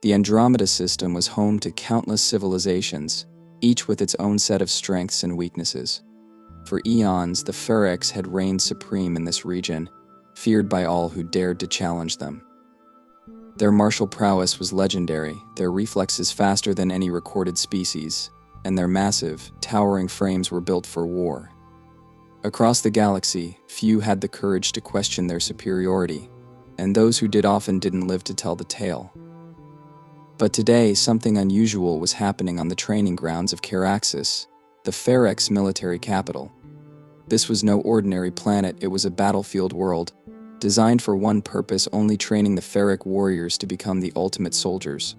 The Andromeda system was home to countless civilizations, each with its own set of strengths and weaknesses. For eons, the Ferex had reigned supreme in this region, feared by all who dared to challenge them. Their martial prowess was legendary, their reflexes faster than any recorded species, and their massive, towering frames were built for war. Across the galaxy, few had the courage to question their superiority, and those who did often didn't live to tell the tale. But today, something unusual was happening on the training grounds of Caraxus, the Ferex military capital. This was no ordinary planet, it was a battlefield world, designed for one purpose, only training the Ferric warriors to become the ultimate soldiers.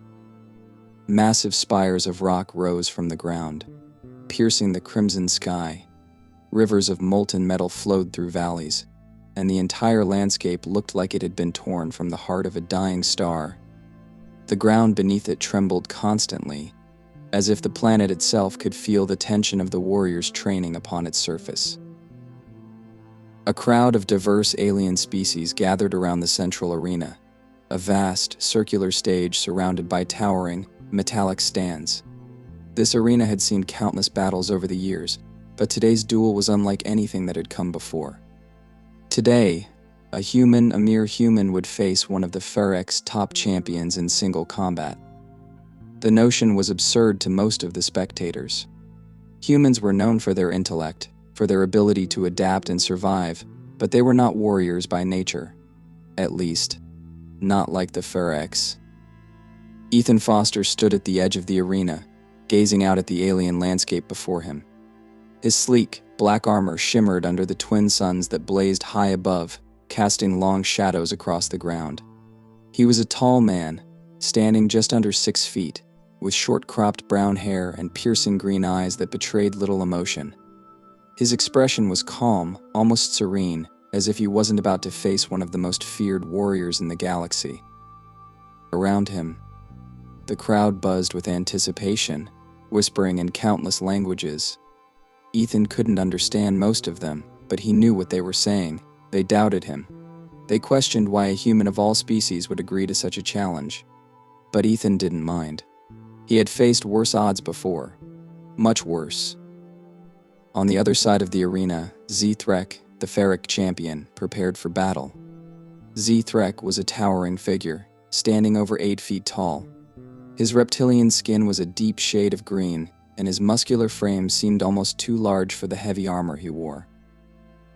Massive spires of rock rose from the ground, piercing the crimson sky. Rivers of molten metal flowed through valleys, and the entire landscape looked like it had been torn from the heart of a dying star. The ground beneath it trembled constantly, as if the planet itself could feel the tension of the warriors training upon its surface. A crowd of diverse alien species gathered around the central arena, a vast, circular stage surrounded by towering, metallic stands. This arena had seen countless battles over the years, but today's duel was unlike anything that had come before. Today, a mere human would face one of the Ferec's top champions in single combat. The notion was absurd to most of the spectators. Humans were known for their intellect, for their ability to adapt and survive, but they were not warriors by nature. At least, not like the Ferex. Ethan Foster stood at the edge of the arena, gazing out at the alien landscape before him. His sleek, black armor shimmered under the twin suns that blazed high above, casting long shadows across the ground. He was a tall man, standing just under 6 feet, with short-cropped brown hair and piercing green eyes that betrayed little emotion. His expression was calm, almost serene, as if he wasn't about to face one of the most feared warriors in the galaxy. Around him, the crowd buzzed with anticipation, whispering in countless languages. Ethan couldn't understand most of them, but he knew what they were saying. They doubted him. They questioned why a human of all species would agree to such a challenge. But Ethan didn't mind. He had faced worse odds before. Much worse. On the other side of the arena, Zthrek, the Ferric champion, prepared for battle. Zthrek was a towering figure, standing over 8 feet tall. His reptilian skin was a deep shade of green, and his muscular frame seemed almost too large for the heavy armor he wore.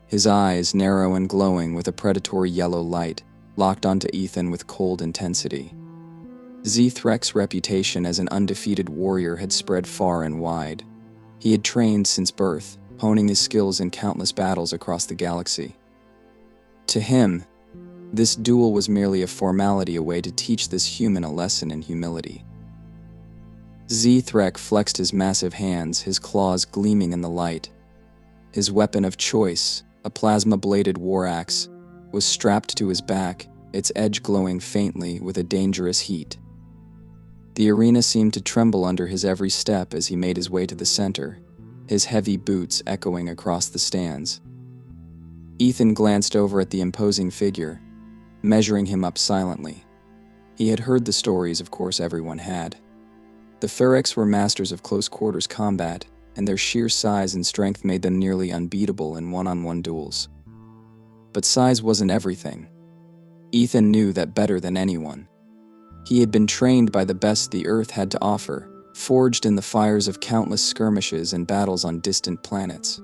His eyes, narrow and glowing with a predatory yellow light, locked onto Ethan with cold intensity. Zthrek's reputation as an undefeated warrior had spread far and wide. He had trained since birth, honing his skills in countless battles across the galaxy. To him, this duel was merely a formality, a way to teach this human a lesson in humility. Zthrek flexed his massive hands, his claws gleaming in the light. His weapon of choice, a plasma-bladed war axe, was strapped to his back, its edge glowing faintly with a dangerous heat. The arena seemed to tremble under his every step as he made his way to the center, his heavy boots echoing across the stands. Ethan glanced over at the imposing figure, measuring him up silently. He had heard the stories, of course everyone had. The Ferex were masters of close-quarters combat, and their sheer size and strength made them nearly unbeatable in one-on-one duels. But size wasn't everything. Ethan knew that better than anyone. He had been trained by the best the Earth had to offer, forged in the fires of countless skirmishes and battles on distant planets.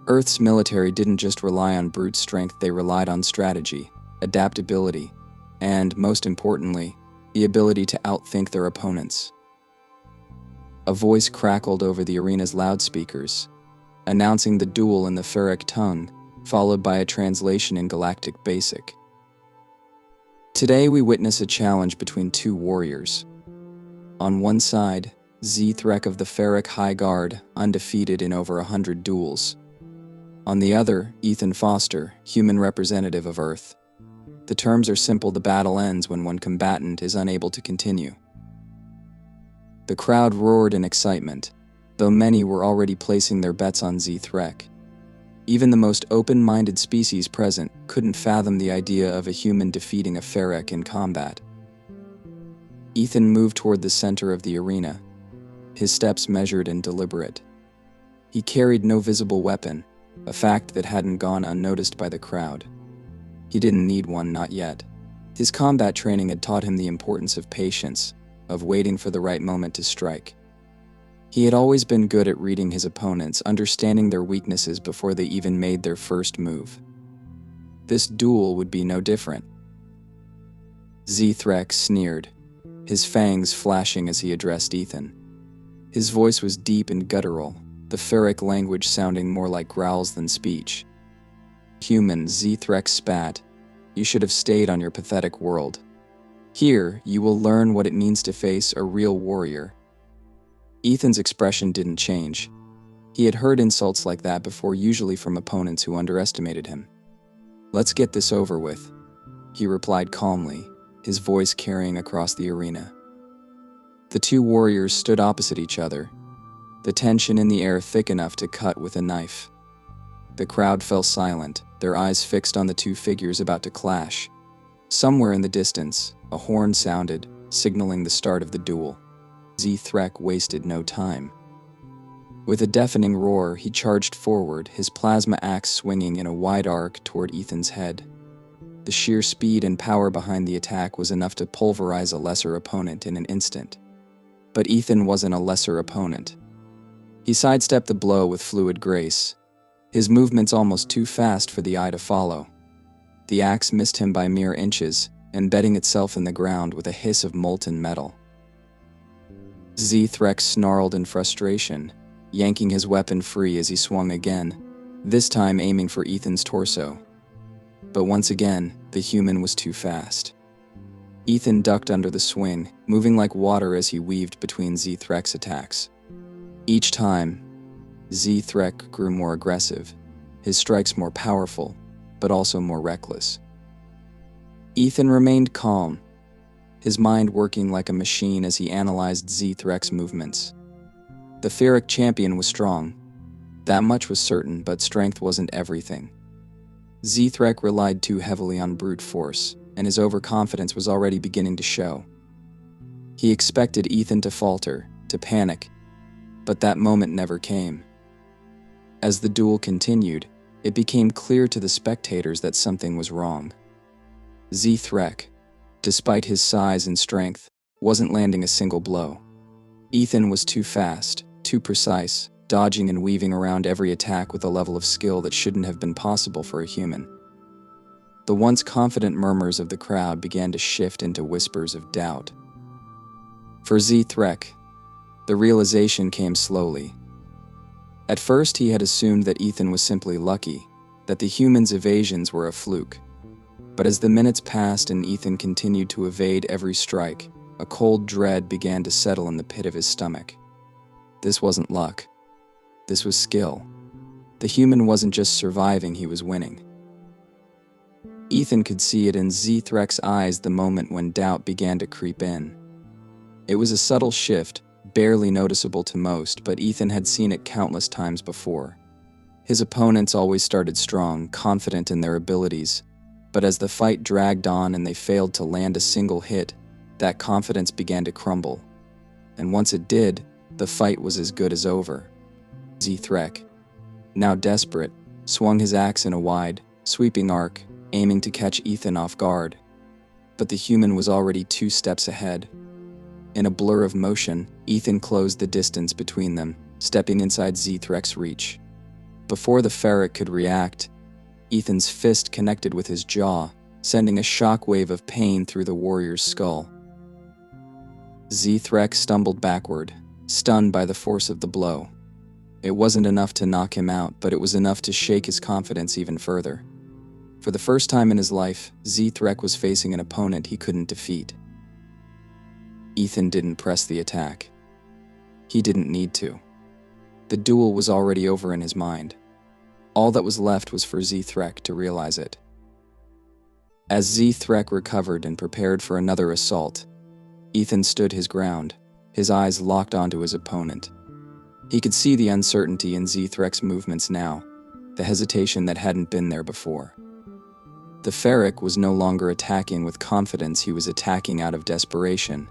Earth's military didn't just rely on brute strength, they relied on strategy, adaptability, and, most importantly, the ability to outthink their opponents. A voice crackled over the arena's loudspeakers, announcing the duel in the Ferric tongue, followed by a translation in Galactic Basic. Today we witness a challenge between two warriors. On one side, Zthrek of the Ferric High Guard, undefeated in over 100 duels. On the other, Ethan Foster, human representative of Earth. The terms are simple: the battle ends when one combatant is unable to continue. The crowd roared in excitement, though many were already placing their bets on Zthrek. Even the most open-minded species present couldn't fathom the idea of a human defeating a Ferric in combat. Ethan moved toward the center of the arena, his steps measured and deliberate. He carried no visible weapon, a fact that hadn't gone unnoticed by the crowd. He didn't need one, not yet. His combat training had taught him the importance of patience, of waiting for the right moment to strike. He had always been good at reading his opponents, understanding their weaknesses before they even made their first move. This duel would be no different. Zthrex sneered, his fangs flashing as he addressed Ethan. His voice was deep and guttural, the ferric language sounding more like growls than speech. Human, Zthrex spat. You should have stayed on your pathetic world. Here, you will learn what it means to face a real warrior. Ethan's expression didn't change. He had heard insults like that before, usually from opponents who underestimated him. Let's get this over with, he replied calmly, his voice carrying across the arena. The two warriors stood opposite each other, the tension in the air thick enough to cut with a knife. The crowd fell silent, their eyes fixed on the two figures about to clash. Somewhere in the distance, a horn sounded, signaling the start of the duel. Zthrex wasted no time. With a deafening roar, he charged forward, his plasma axe swinging in a wide arc toward Ethan's head. The sheer speed and power behind the attack was enough to pulverize a lesser opponent in an instant. But Ethan wasn't a lesser opponent. He sidestepped the blow with fluid grace, his movements almost too fast for the eye to follow. The axe missed him by mere inches, embedding itself in the ground with a hiss of molten metal. Zthrex snarled in frustration, yanking his weapon free as he swung again, this time aiming for Ethan's torso. But once again, the human was too fast. Ethan ducked under the swing, moving like water as he weaved between Zthrex's attacks. Each time, Zthrex grew more aggressive, his strikes more powerful, but also more reckless. Ethan remained calm, his mind working like a machine as he analyzed Zthrex's movements. The ferric champion was strong. That much was certain, but strength wasn't everything. Zthrex relied too heavily on brute force, and his overconfidence was already beginning to show. He expected Ethan to falter, to panic, but that moment never came. As the duel continued, it became clear to the spectators that something was wrong. Zthrex, despite his size and strength, wasn't landing a single blow. Ethan was too fast, too precise, dodging and weaving around every attack with a level of skill that shouldn't have been possible for a human. The once confident murmurs of the crowd began to shift into whispers of doubt. For Zthrex, the realization came slowly. At first, he had assumed that Ethan was simply lucky, that the human's evasions were a fluke. But as the minutes passed and Ethan continued to evade every strike, a cold dread began to settle in the pit of his stomach. This wasn't luck. This was skill. The human wasn't just surviving, he was winning. Ethan could see it in Zthrex's eyes the moment when doubt began to creep in. It was a subtle shift, barely noticeable to most, but Ethan had seen it countless times before. His opponents always started strong, confident in their abilities, but as the fight dragged on and they failed to land a single hit, that confidence began to crumble. And once it did, the fight was as good as over. Zthrex, now desperate, swung his axe in a wide, sweeping arc, aiming to catch Ethan off guard. But the human was already 2 steps ahead. In a blur of motion, Ethan closed the distance between them, stepping inside Zthrex's reach. Before the ferret could react, Ethan's fist connected with his jaw, sending a shockwave of pain through the warrior's skull. Zthrex stumbled backward, stunned by the force of the blow. It wasn't enough to knock him out, but it was enough to shake his confidence even further. For the first time in his life, Zthrex was facing an opponent he couldn't defeat. Ethan didn't press the attack. He didn't need to. The duel was already over in his mind. All that was left was for Zthrex to realize it. As Zthrex recovered and prepared for another assault, Ethan stood his ground, his eyes locked onto his opponent. He could see the uncertainty in Zthrex's movements now, the hesitation that hadn't been there before. The ferric was no longer attacking with confidence, he was attacking out of desperation.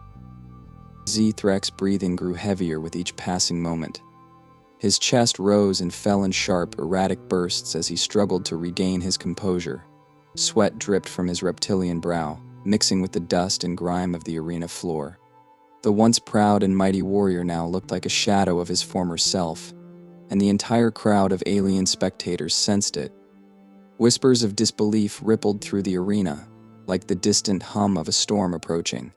Z-Threk's breathing grew heavier with each passing moment. His chest rose and fell in sharp, erratic bursts as he struggled to regain his composure. Sweat dripped from his reptilian brow, mixing with the dust and grime of the arena floor. The once proud and mighty warrior now looked like a shadow of his former self, and the entire crowd of alien spectators sensed it. Whispers of disbelief rippled through the arena, like the distant hum of a storm approaching.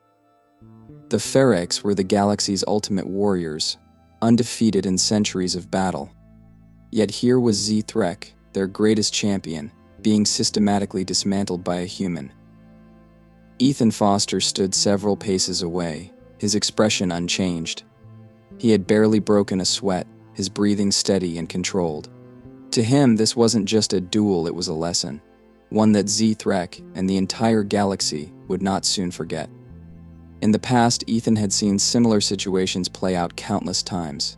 The Ferex were the galaxy's ultimate warriors, undefeated in centuries of battle. Yet here was Z-Threk, their greatest champion, being systematically dismantled by a human. Ethan Foster stood several paces away, his expression unchanged. He had barely broken a sweat, his breathing steady and controlled. To him, this wasn't just a duel, it was a lesson, one that Z-Threk and the entire galaxy would not soon forget. In the past, Ethan had seen similar situations play out countless times.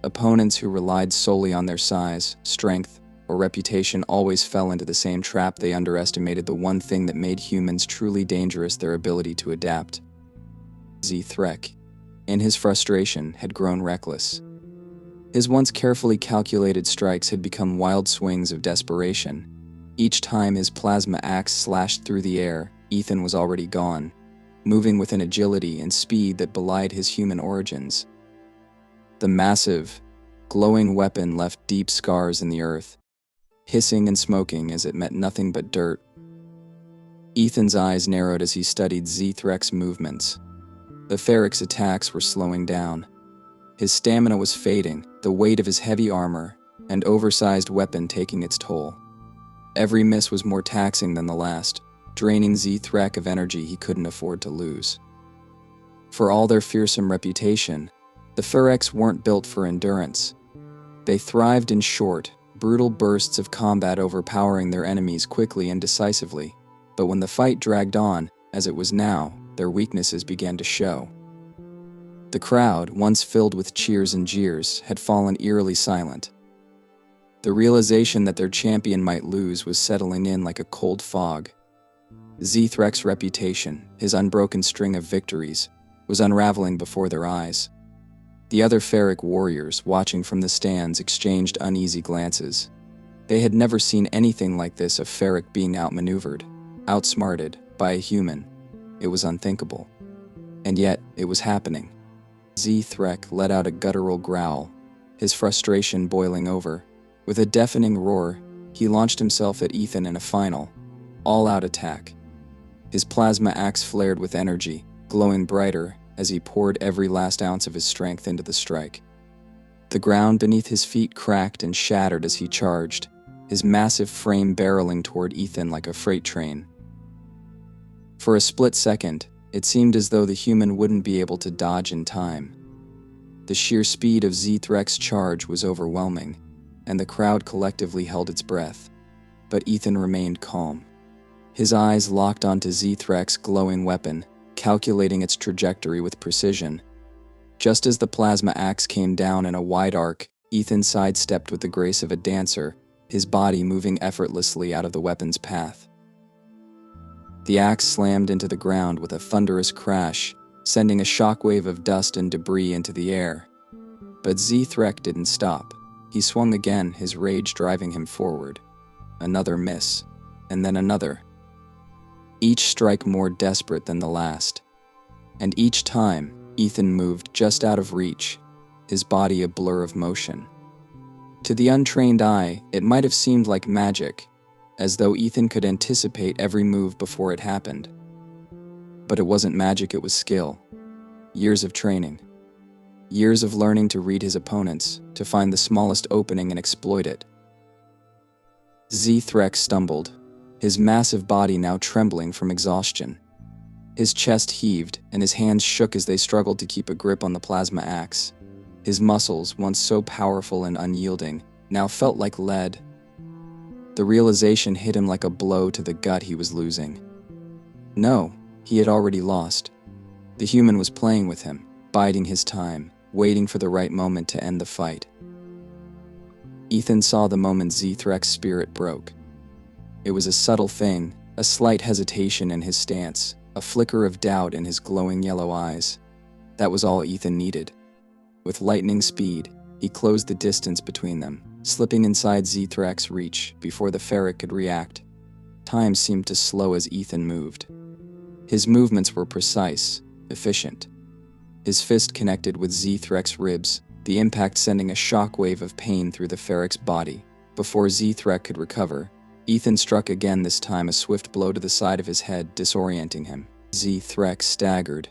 Opponents who relied solely on their size, strength, or reputation always fell into the same trap. They underestimated the one thing that made humans truly dangerous: their ability to adapt. Z-Threk, in his frustration, had grown reckless. His once carefully calculated strikes had become wild swings of desperation. Each time his plasma axe slashed through the air, Ethan was already gone, moving with an agility and speed that belied his human origins. The massive, glowing weapon left deep scars in the earth, hissing and smoking as it met nothing but dirt. Ethan's eyes narrowed as he studied Z-Threk's movements. The Ferek's attacks were slowing down. His stamina was fading, the weight of his heavy armor and oversized weapon taking its toll. Every miss was more taxing than the last, draining Z-Threk of energy he couldn't afford to lose. For all their fearsome reputation, the Ferex weren't built for endurance. They thrived in short, brutal bursts of combat, overpowering their enemies quickly and decisively. But when the fight dragged on, as it was now, their weaknesses began to show. The crowd, once filled with cheers and jeers, had fallen eerily silent. The realization that their champion might lose was settling in like a cold fog. Z-Threk's reputation, his unbroken string of victories, was unraveling before their eyes. The other Ferric warriors, watching from the stands, exchanged uneasy glances. They had never seen anything like this, a Ferric being outmaneuvered, outsmarted, by a human. It was unthinkable. And yet, it was happening. Z-Threk let out a guttural growl, his frustration boiling over. With a deafening roar, he launched himself at Ethan in a final, all-out attack. His plasma axe flared with energy, glowing brighter as he poured every last ounce of his strength into the strike. The ground beneath his feet cracked and shattered as he charged, his massive frame barreling toward Ethan like a freight train. For a split second, it seemed as though the human wouldn't be able to dodge in time. The sheer speed of Z-Threk's charge was overwhelming, and the crowd collectively held its breath. But Ethan remained calm. His eyes locked onto Z-Threk's glowing weapon, calculating its trajectory with precision. Just as the plasma axe came down in a wide arc, Ethan sidestepped with the grace of a dancer, his body moving effortlessly out of the weapon's path. The axe slammed into the ground with a thunderous crash, sending a shockwave of dust and debris into the air. But Z-Threk didn't stop. He swung again, his rage driving him forward. Another miss, and then another. Each strike more desperate than the last. And each time, Ethan moved just out of reach, his body a blur of motion. To the untrained eye, it might have seemed like magic, as though Ethan could anticipate every move before it happened. But it wasn't magic, it was skill. Years of training. Years of learning to read his opponents, to find the smallest opening and exploit it. Z-Threk stumbled, his massive body now trembling from exhaustion. His chest heaved, and his hands shook as they struggled to keep a grip on the plasma axe. His muscles, once so powerful and unyielding, now felt like lead. The realization hit him like a blow to the gut. He was losing. No, he had already lost. The human was playing with him, biding his time, waiting for the right moment to end the fight. Ethan saw the moment Z-Threk's spirit broke. It was a subtle thing, a slight hesitation in his stance, a flicker of doubt in his glowing yellow eyes. That was all Ethan needed. With lightning speed, he closed the distance between them, slipping inside Zthrek's reach before the ferret could react. Time seemed to slow as Ethan moved. His movements were precise, efficient. His fist connected with Zthrek's ribs, the impact sending a shockwave of pain through the ferret's body. Before Zthrek could recover, Ethan struck again, this time a swift blow to the side of his head, disorienting him. Zthrek staggered,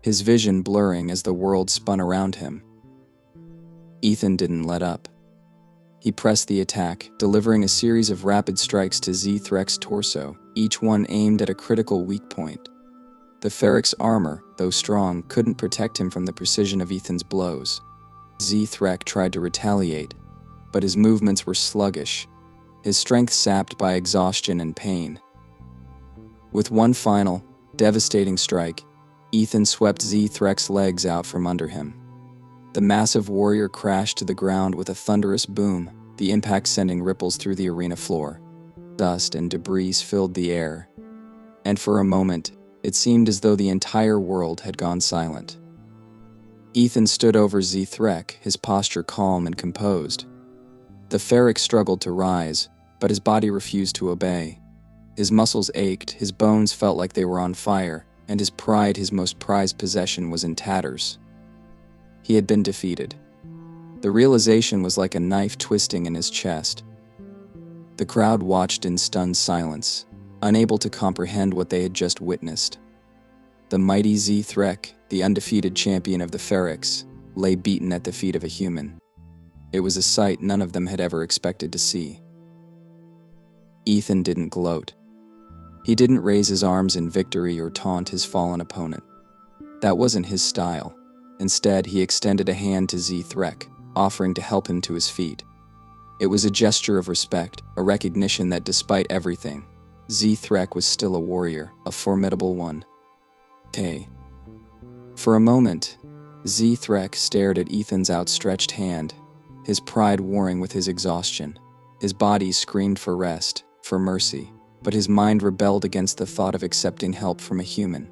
his vision blurring as the world spun around him. Ethan didn't let up. He pressed the attack, delivering a series of rapid strikes to Zthrek's torso, each one aimed at a critical weak point. The ferret's armor, though strong, couldn't protect him from the precision of Ethan's blows. Zthrek tried to retaliate, but his movements were sluggish, his strength sapped by exhaustion and pain. With one final, devastating strike, Ethan swept Zthrek's legs out from under him. The massive warrior crashed to the ground with a thunderous boom, the impact sending ripples through the arena floor. Dust and debris filled the air, and for a moment, it seemed as though the entire world had gone silent. Ethan stood over Zthrek, his posture calm and composed. The ferret struggled to rise, but his body refused to obey. His muscles ached, his bones felt like they were on fire, and his pride, his most prized possession, was in tatters. He had been defeated. The realization was like a knife twisting in his chest. The crowd watched in stunned silence, unable to comprehend what they had just witnessed. The mighty Zthrek, the undefeated champion of the Feryx, lay beaten at the feet of a human. It was a sight none of them had ever expected to see. Ethan didn't gloat. He didn't raise his arms in victory or taunt his fallen opponent. That wasn't his style. Instead, he extended a hand to Zthrek, offering to help him to his feet. It was a gesture of respect, a recognition that despite everything, Zthrek was still a warrior, a formidable one. Hey. For a moment, Zthrek stared at Ethan's outstretched hand, his pride warring with his exhaustion. His body screamed for rest, for mercy, but his mind rebelled against the thought of accepting help from a human.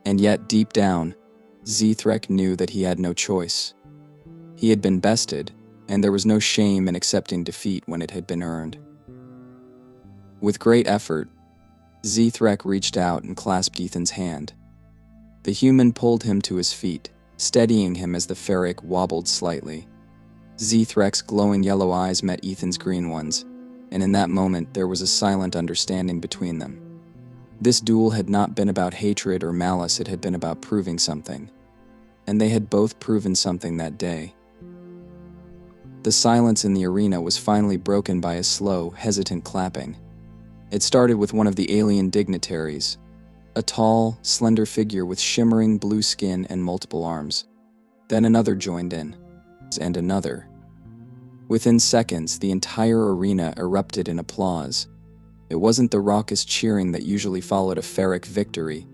And yet, deep down, Zthrek knew that he had no choice. He had been bested, and there was no shame in accepting defeat when it had been earned. With great effort, Zthrek reached out and clasped Ethan's hand. The human pulled him to his feet, steadying him as the ferret wobbled slightly. Zthrek's glowing yellow eyes met Ethan's green ones, and in that moment there was a silent understanding between them. This duel had not been about hatred or malice, it had been about proving something. And they had both proven something that day. The silence in the arena was finally broken by a slow, hesitant clapping. It started with one of the alien dignitaries, a tall, slender figure with shimmering blue skin and multiple arms. Then another joined in, and another. Within seconds, the entire arena erupted in applause. It wasn't the raucous cheering that usually followed a Ferric victory,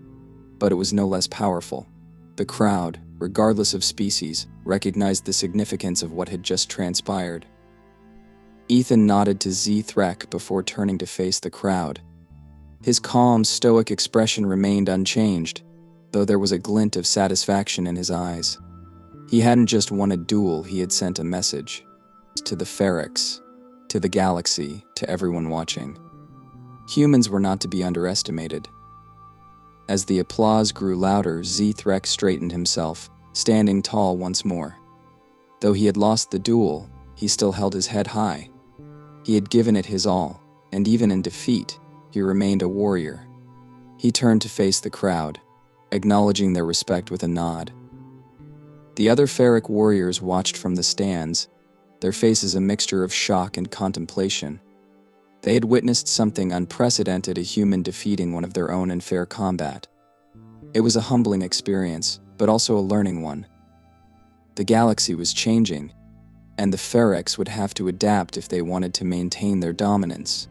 but it was no less powerful. The crowd, regardless of species, recognized the significance of what had just transpired. Ethan nodded to Zthrek before turning to face the crowd. His calm, stoic expression remained unchanged, though there was a glint of satisfaction in his eyes. He hadn't just won a duel, he had sent a message. To the Feryx, to the galaxy, to everyone watching. Humans were not to be underestimated. As the applause grew louder, Zthrek straightened himself, standing tall once more. Though he had lost the duel, he still held his head high. He had given it his all, and even in defeat, he remained a warrior. He turned to face the crowd, acknowledging their respect with a nod. The other Ferric warriors watched from the stands, their faces a mixture of shock and contemplation. They had witnessed something unprecedented, a human defeating one of their own in fair combat. It was a humbling experience, but also a learning one. The galaxy was changing, and the Feryx would have to adapt if they wanted to maintain their dominance.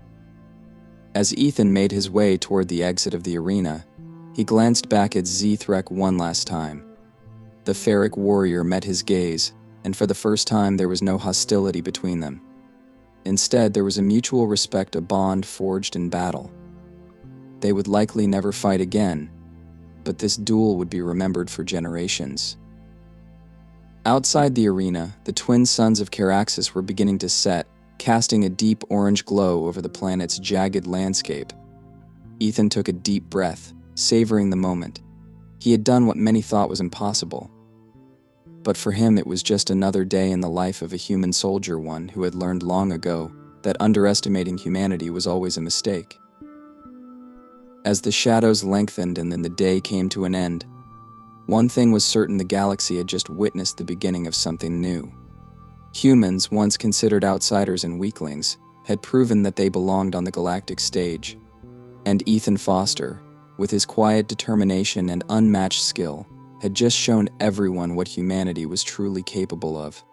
As Ethan made his way toward the exit of the arena, he glanced back at Zthrek one last time. The Ferric warrior met his gaze, and for the first time there was no hostility between them. Instead, there was a mutual respect, a bond forged in battle. They would likely never fight again, but this duel would be remembered for generations. Outside the arena, the twin suns of Caraxes were beginning to set, casting a deep orange glow over the planet's jagged landscape. Ethan took a deep breath, savoring the moment. He had done what many thought was impossible. But for him, it was just another day in the life of a human soldier, one who had learned long ago that underestimating humanity was always a mistake. As the shadows lengthened and then the day came to an end, one thing was certain: the galaxy had just witnessed the beginning of something new. Humans, once considered outsiders and weaklings, had proven that they belonged on the galactic stage. And Ethan Foster, with his quiet determination and unmatched skill, had just shown everyone what humanity was truly capable of.